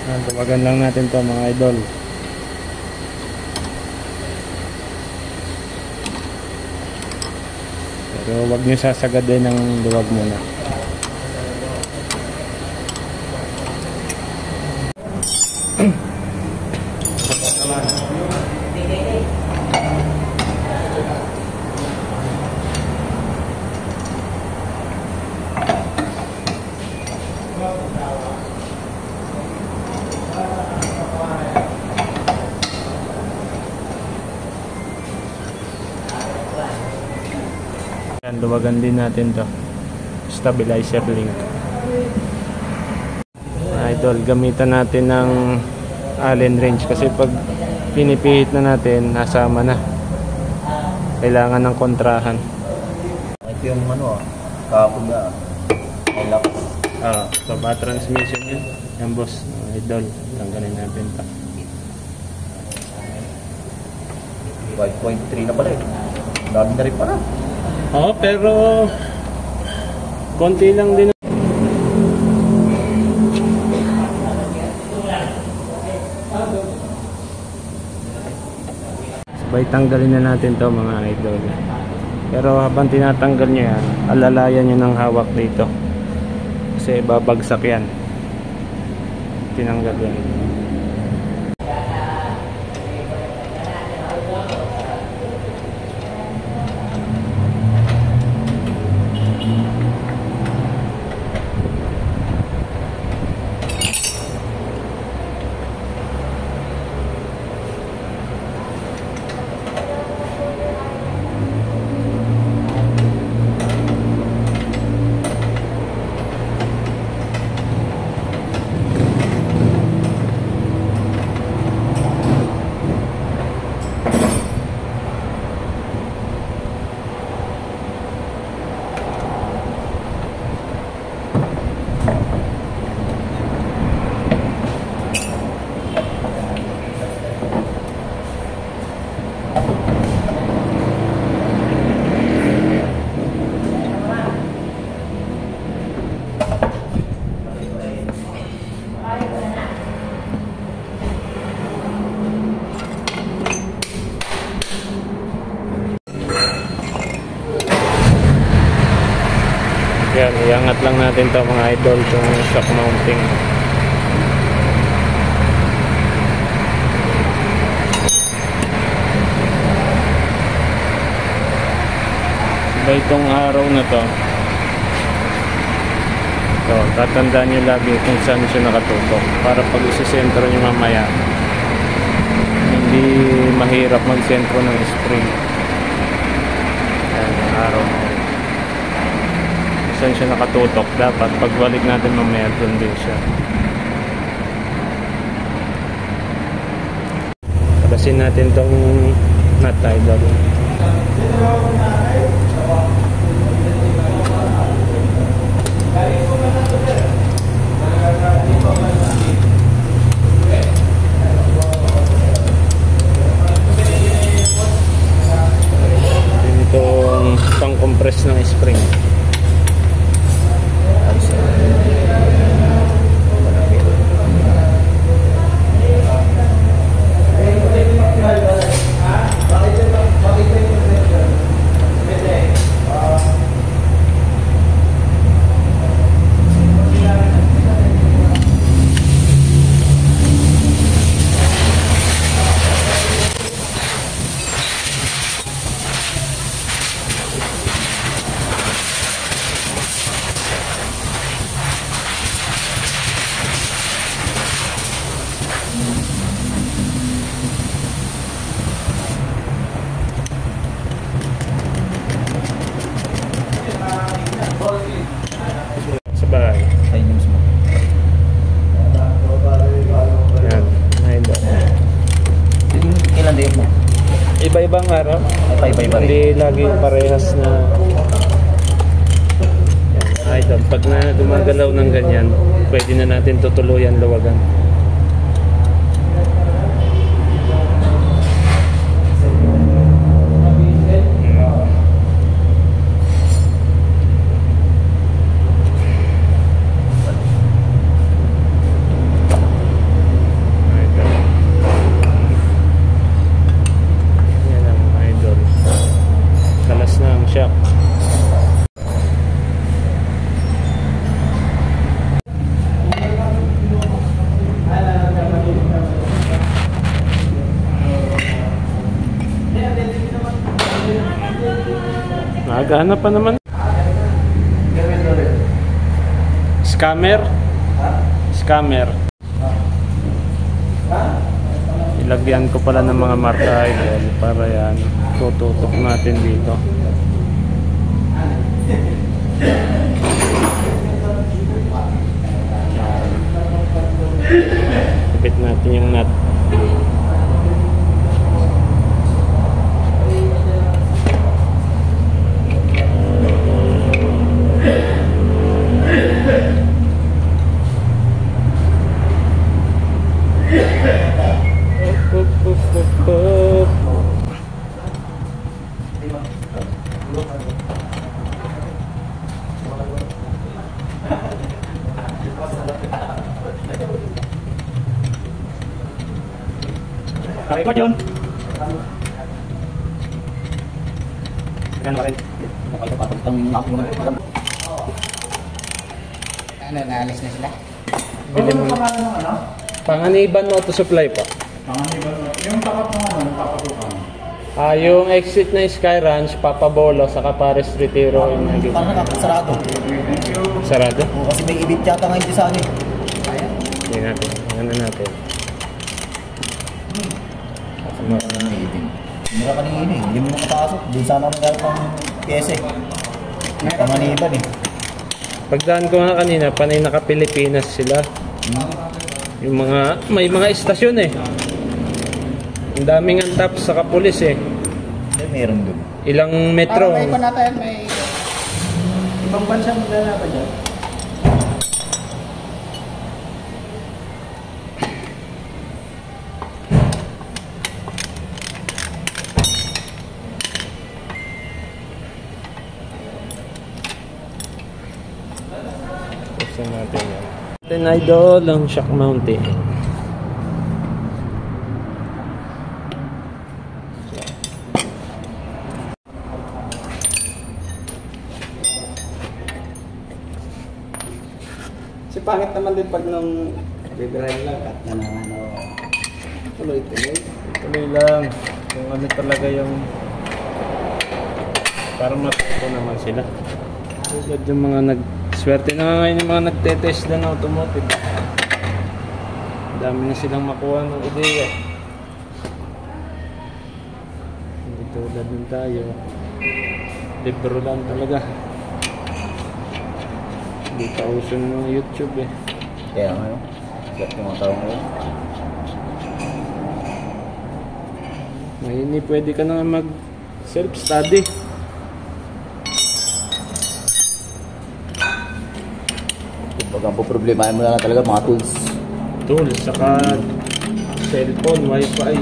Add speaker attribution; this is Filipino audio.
Speaker 1: Tuwagan lang natin to mga idol. Pero wag nyo sasagadin ng luwag muna. Luwagan din natin to stabilizer link. Idol, gamitan natin ng Allen wrench kasi pag pinipihit na natin nasama na, kailangan ng kontrahan.
Speaker 2: Ito yung kapag na lock.
Speaker 1: Baba transmission yun. Yan boss, idol, tanggalin natin pa.
Speaker 2: 5.3 na pala eh. Dami na rin pala.
Speaker 1: Pero konti lang din. Sabay tanggalin na natin to mga idol. Pero habang tinatanggal nyo yan, alalayan nyo ng hawak dito kasi babagsak yan. Tinanggal yan. Yan, iangat lang natin to mga idol, itong shock mounting. Diba itong araw na to, tatandaan nyo lagi kung saan siya nakatutok para pag isisentro nyo mamaya hindi mahirap magsentro ng spring. Yan, araw na saan siya nakatutok, dapat pagbalik natin mamaya doon din siya. Tapasin natin tong nut idol. Itong pang-compress ng spring. Iba-ibang araw. Hindi lagi parehas na. Yan, idol. Pag na gumagalaw ng ganyan, pwede na natin tutuluyan luwagan. Gumagana pa naman. Scammer? Scammer. Ilagyan ko pala ng mga marka idol para yan. Tututok natin dito. Ipit natin yung nut.
Speaker 2: Record yun. Ano rin?
Speaker 3: Ano, naalis na sila?
Speaker 1: Panganiban Auto Supply pa.
Speaker 2: Yung tapat ng ano, papatukan.
Speaker 1: Yung exit na Sky Ranch, Papa Bolo, saka Pares Retiro.
Speaker 2: Parang nakasarado.
Speaker 1: Sarado?
Speaker 2: Oo, kasi may ibit yata ngayon sa ano eh.
Speaker 1: Hindi natin. Ano natin?
Speaker 2: Mura kanina eh. Hindi mo makapasok. Doon sana magalit ng pyesa eh. Panganiban eh.
Speaker 1: Pagdaan ko nga kanina, panay naka-Pilipinas sila. Yung mga, may mga istasyon eh. Ang daming antap sa kapulis eh.
Speaker 2: Meron doon.
Speaker 1: Ilang metro.
Speaker 3: Parang may panata yan, may... Ibang bansa mo na pa dyan.
Speaker 1: Buksan natin yan. Natin idol ang shock mountain.
Speaker 3: Si pangit naman din pag nung bibirahin lang at ano, tuloy-tuloy.
Speaker 1: Tuloy lang. Kung ano talaga yung para matuto naman sila. Tulad yung mga swerte na nga ngayon yung mga nagtetest na ng automotive. Dami na silang makuha ng ideya. Hindi tulad nun tayo. Libro lang talaga. Hindi pa uso ng mga YouTube eh.
Speaker 2: Kaya ngayon, siya yung mga tao ngayon.
Speaker 1: Ngayon pwede ka na mag self-study.
Speaker 2: Pag ang problemahin mo na lang talaga mga tools.
Speaker 1: Tools, saka cellphone, wifi.